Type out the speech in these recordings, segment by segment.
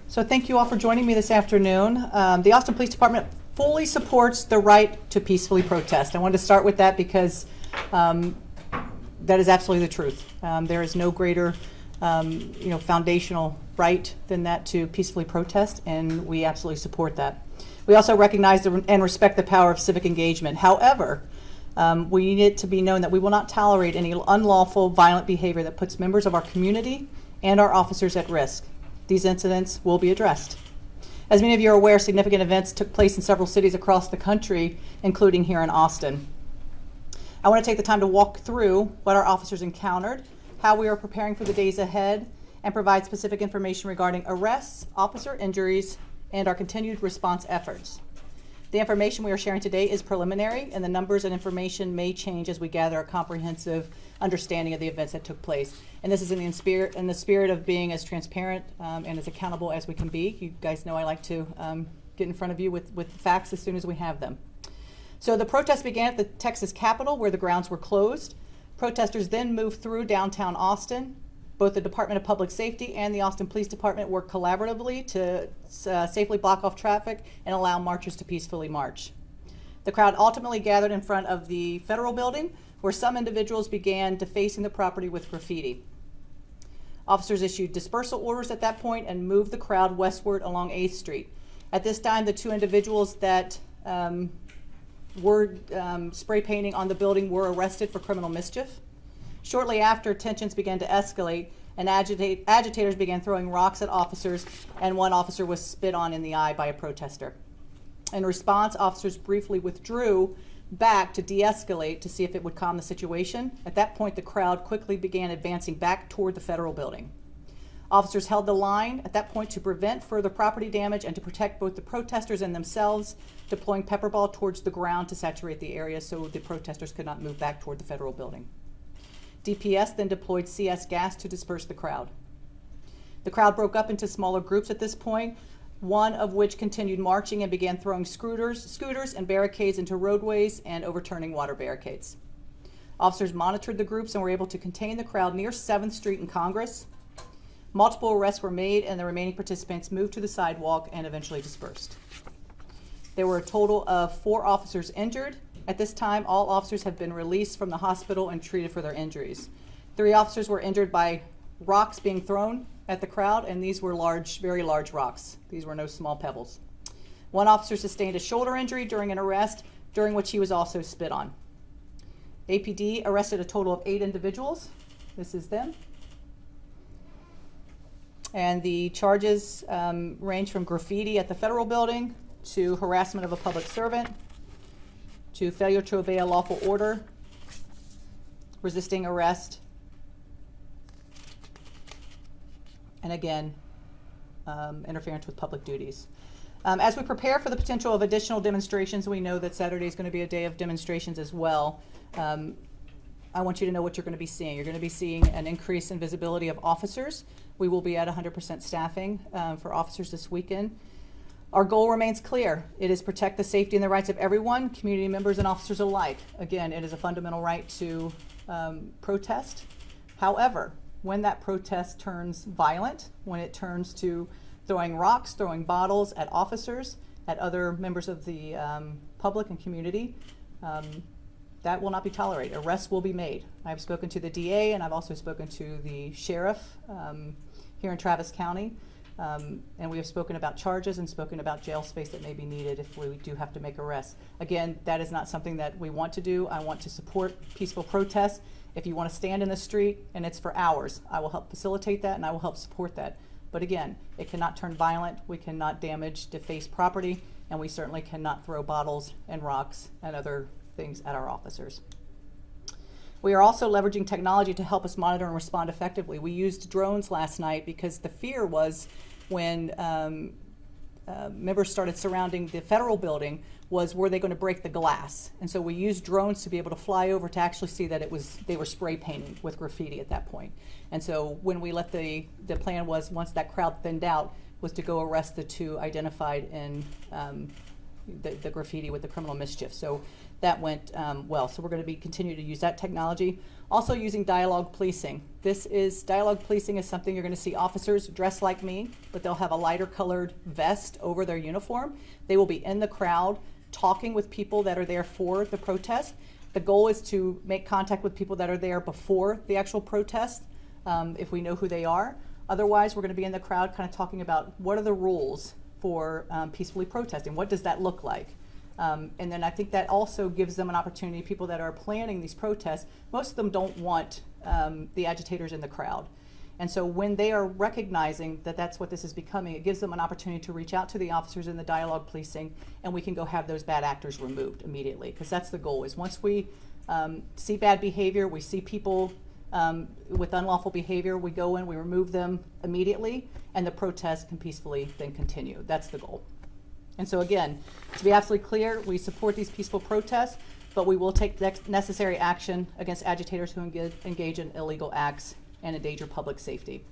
So thank you all for joining me this afternoon. The Austin Police Department fully supports the right to peacefully protest. I wanted to start with that because that is absolutely the truth. There is no greater foundational right than that to peacefully protest, and we absolutely support that. We also recognize and respect the power of civic engagement. However, we need it to be known that we will not tolerate any unlawful, violent behavior that puts members of our community and our officers at risk. These incidents will be addressed. As many of you are aware, significant events took place in several cities across the country, including here in Austin. I want to take the time to walk through what our officers encountered, how we are preparing for the days ahead, and provide specific information regarding arrests, officer injuries, and our continued response efforts. The information we are sharing today is preliminary, and the numbers and information may change as we gather a comprehensive understanding of the events that took place. And this is in the spirit of being as transparent and as accountable as we can be. You guys know I like to get in front of you with the facts as soon as we have them. So the protest began at the Texas Capitol, where the grounds were closed. Protesters then moved through downtown Austin. Both the Department of Public Safety and the Austin Police Department worked collaboratively to safely block off traffic and allow marchers to peacefully march. The crowd ultimately gathered in front of the Federal Building, where some individuals began defacing the property with graffiti. Officers issued dispersal orders at that point and moved the crowd westward along 8th Street. At this time, the two individuals that were spray painting on the building were arrested for criminal mischief. Shortly after, tensions began to escalate, and agitators began throwing rocks at officers, and one officer was spit on in the eye by a protester. In response, officers briefly withdrew back to de-escalate to see if it would calm the situation. At that point, the crowd quickly began advancing back toward the Federal Building. Officers held the line at that point to prevent further property damage and to protect both the protesters and themselves, deploying pepper ball towards the ground to saturate the area so the protesters could not move back toward the Federal Building. DPS then deployed CS gas to disperse the crowd. The crowd broke up into smaller groups at this point, one of which continued marching and began throwing scooters and barricades into roadways and overturning water barricades. Officers monitored the groups and were able to contain the crowd near 7th Street and Congress. Multiple arrests were made, and the remaining participants moved to the sidewalk and eventually dispersed. There were a total of 4 officers injured. At this time, all officers have been released from the hospital and treated for their injuries. 3 officers were injured by rocks being thrown at the crowd, and these were large, very large rocks. These were no small pebbles. 1 officer sustained a shoulder injury during an arrest, during which he was also spit on. APD arrested a total of 8 individuals. This is them. And the charges range from graffiti at the Federal Building to harassment of a public servant, to failure to obey a lawful order, resisting arrest, and again, interference with public duties. As we prepare for the potential of additional demonstrations, we know that Saturday is going to be a day of demonstrations as well. I want you to know what you're going to be seeing. You're going to be seeing an increase in visibility of officers. We will be at 100% staffing for officers this weekend. Our goal remains clear. It is protect the safety and the rights of everyone, community members and officers alike. Again, it is a fundamental right to protest. However, when that protest turns violent, when it turns to throwing rocks, throwing bottles at officers, at other members of the public and community, that will not be tolerated. Arrests will be made. I've spoken to the DA, and I've also spoken to the sheriff here in Travis County. And we have spoken about charges and spoken about jail space that may be needed if we do have to make arrests. Again, that is not something that we want to do. I want to support peaceful protests. If you want to stand in the street and it's for hours, I will help facilitate that and I will help support that. But again, it cannot turn violent. We cannot damage, deface property, and we certainly cannot throw bottles and rocks and other things at our officers. We are also leveraging technology to help us monitor and respond effectively. We used drones last night because the fear was when members started surrounding the Federal Building were they going to break the glass? And so we used drones to be able to fly over to actually see that they were spray painting with graffiti at that point. And so when we let the plan was, once that crowd thinned out, was to go arrest the 2 identified in the graffiti with the criminal mischief. So that went well. So we're going to be continue to use that technology. Also using dialogue policing. Dialogue policing is something you're going to see officers dressed like me, but they'll have a lighter colored vest over their uniform. They will be in the crowd talking with people that are there for the protest. The goal is to make contact with people that are there before the actual protest, if we know who they are. Otherwise, we're going to be in the crowd kind of talking about what are the rules for peacefully protesting. What does that look like? And then I think that also gives them an opportunity, people that are planning these protests, most of them don't want the agitators in the crowd. And so when they are recognizing that that's what this is becoming, it gives them an opportunity to reach out to the officers in the dialogue policing, and we can go have those bad actors removed immediately. Because that's the goal, is once we see bad behavior, we see people with unlawful behavior, we go in, we remove them immediately, and the protest can peacefully then continue. That's the goal. And so again, to be absolutely clear, we support these peaceful protests, but we will take necessary action against agitators who engage in illegal acts and endanger public safety.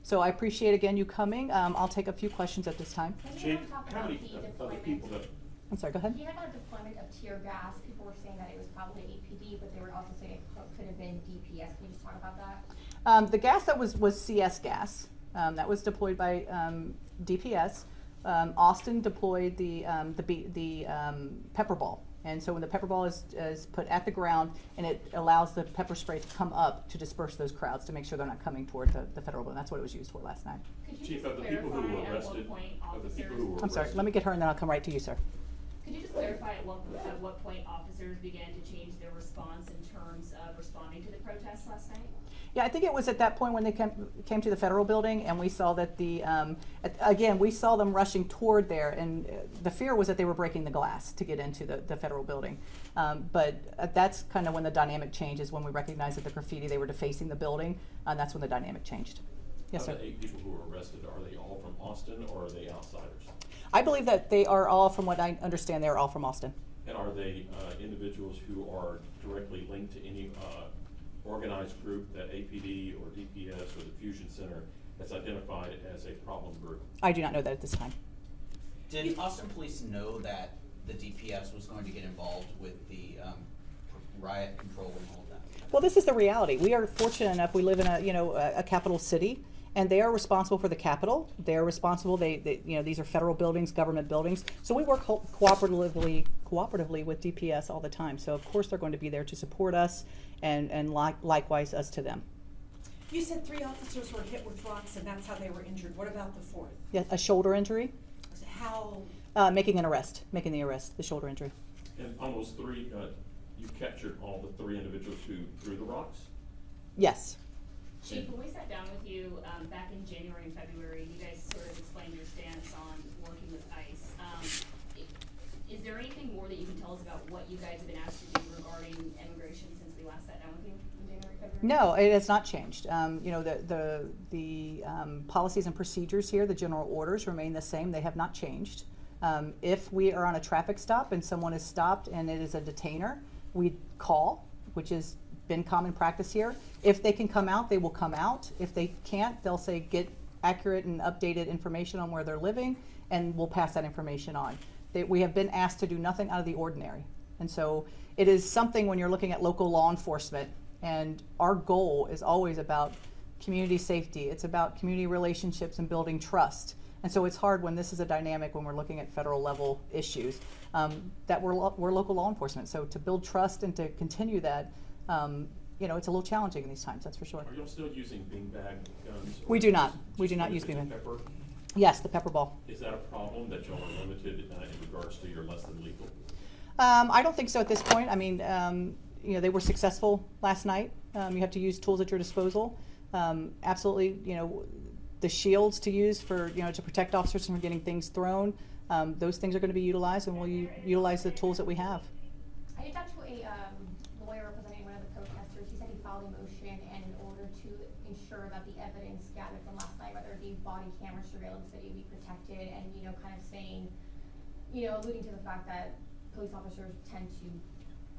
So I appreciate again you coming. I'll take a few questions at this time. Chief, how many other people that... I'm sorry, go ahead. You had about deployment of tear gas. People were saying that it was probably APD, but they were also saying it could have been DPS. Can you just talk about that? The gas that was CS gas. That was deployed by DPS. Austin deployed the pepper ball. And so when the pepper ball is put at the ground, and it allows the pepper spray to come up to disperse those crowds to make sure they're not coming toward the federal building. That's what it was used for last night. Chief, of the people who were arrested, I'm sorry, let me get her and then I'll come right to you, sir. Could you just clarify at what point officers began to change their response in terms of responding to the protests last night? Yeah, I think it was at that point when they came to the federal building, and we saw that again, we saw them rushing toward there, and the fear was that they were breaking the glass to get into the federal building. But that's kind of when the dynamic changes, when we recognized that the graffiti, they were defacing the building, and that's when the dynamic changed. Yes, sir. Of the 8 people who were arrested, are they all from Austin, or are they outsiders? I believe that they are all, from what I understand, they're all from Austin. And are they individuals who are directly linked to any organized group that APD or DPS or the Fusion Center has identified as a problem group? I do not know that at this time. Did Austin police know that the DPS was going to get involved with the riot control and all of that? Well, this is the reality. We are fortunate enough. We live in a capital city, and they are responsible for the Capitol. They are responsible. These are federal buildings, government buildings. So we work cooperatively with DPS all the time. So of course they're going to be there to support us, and likewise us to them. You said 3 officers were hit with rocks, and that's how they were injured. What about the 4th? Yeah, a shoulder injury. How? Making the arrest, the shoulder injury. And on those 3, you captured all the 3 individuals who threw the rocks? Yes. Chief, when we sat down with you back in January and February, you guys sort of explained your stance on working with ICE. Is there anything more that you can tell us about what you guys have been asked to do regarding immigration since we last sat down with you in January, February? No, it has not changed. The policies and procedures here, the general orders remain the same. They have not changed. If we are on a traffic stop and someone is stopped and it is a detainer, we call, which has been common practice here. If they can come out, they will come out. If they can't, they'll say get accurate and updated information on where they're living, and we'll pass that information on. We have been asked to do nothing out of the ordinary. And so it is something when you're looking at local law enforcement, and our goal is always about community safety. It's about community relationships and building trust. And so it's hard when this is a dynamic, when we're looking at federal level issues, that we're local law enforcement. So to build trust and to continue that, it's a little challenging in these times, that's for sure. Are you still using beanbag guns? We do not. We do not use beanbag. Pepper? Yes, the pepper ball. Is that a problem that y'all are limited in regards to your less than lethal? I don't think so at this point. I mean, they were successful last night. You have to use tools at your disposal. Absolutely, the shields to use for, to protect officers from getting things thrown. Those things are going to be utilized, and we'll utilize the tools that we have. I did talk to a lawyer representing one of the protesters. He said he filed a motion, and in order to ensure that the evidence gathered from last night, whether it be body camera surveillance video, be protected, and kind of saying, alluding to the fact that police officers tend to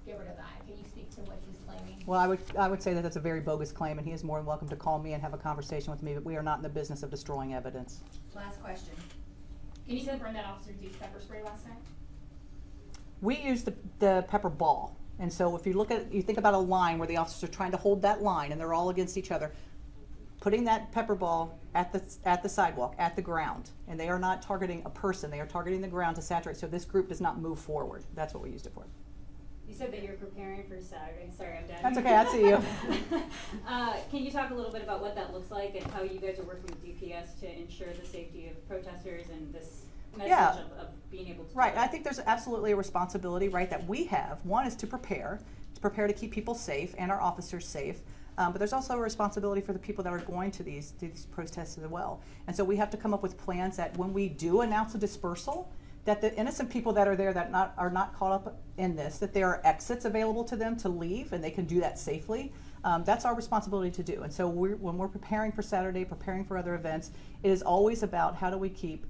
get rid of that. Can you speak to what he's claiming? Well, I would say that that's a very bogus claim, and he is more than welcome to call me and have a conversation with me, but we are not in the business of destroying evidence. Last question. Can you confirm that officers used pepper spray last night? We use the pepper ball. And so if you think about a line where the officers are trying to hold that line and they're all against each other, putting that pepper ball at the sidewalk, at the ground, and they are not targeting a person, they are targeting the ground to saturate, so this group does not move forward. That's what we used it for. You said that you're preparing for Saturday. Sorry, I'm done. That's okay, I see you. Can you talk a little bit about what that looks like and how you guys are working with DPS to ensure the safety of protesters and this message Yeah. of being able to Right, do I that? think there's absolutely a responsibility, right, that we have. One is to prepare to keep people safe and our officers safe. But there's also a responsibility for the people that are going to these protests as well. And so we have to come up with plans that when we do announce a dispersal, that the innocent people that are there that are not caught up in this, that there are exits available to them to leave and they can do that safely. That's our responsibility to do. And so when we're preparing for Saturday, preparing for other events, it is always about how do we keep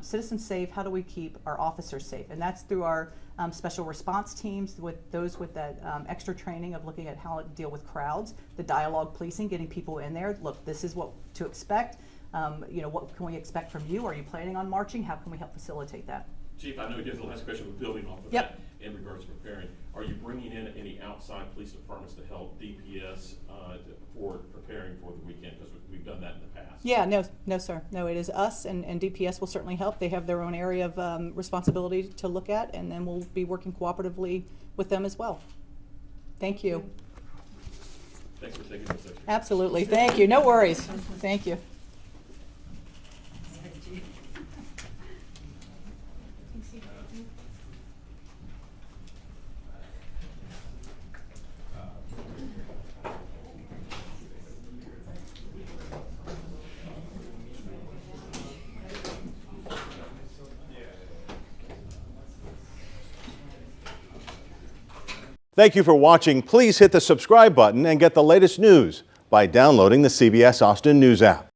citizens safe, how do we keep our officers safe? And that's through our special response teams, with those with that extra training of looking at how to deal with crowds, the dialogue policing, getting people in there. Look, this is what to expect. What can we expect from you? Are you planning on marching? How can we help facilitate that? Chief, I know you did the last question, but building off of Yep. that in regards to preparing, are you bringing in any outside police departments to help DPS for preparing for the weekend? Because we've done that in the past. Yeah, no, sir. No, it is us, and DPS will certainly help. They have their own area of responsibility to look at, and then we'll be working cooperatively with them as well. Thank you. Thanks for taking this extra. Absolutely. Thank you. No worries. Thank you. Thank you for watching. Please hit the subscribe button and get the latest news by downloading the CBS Austin News app.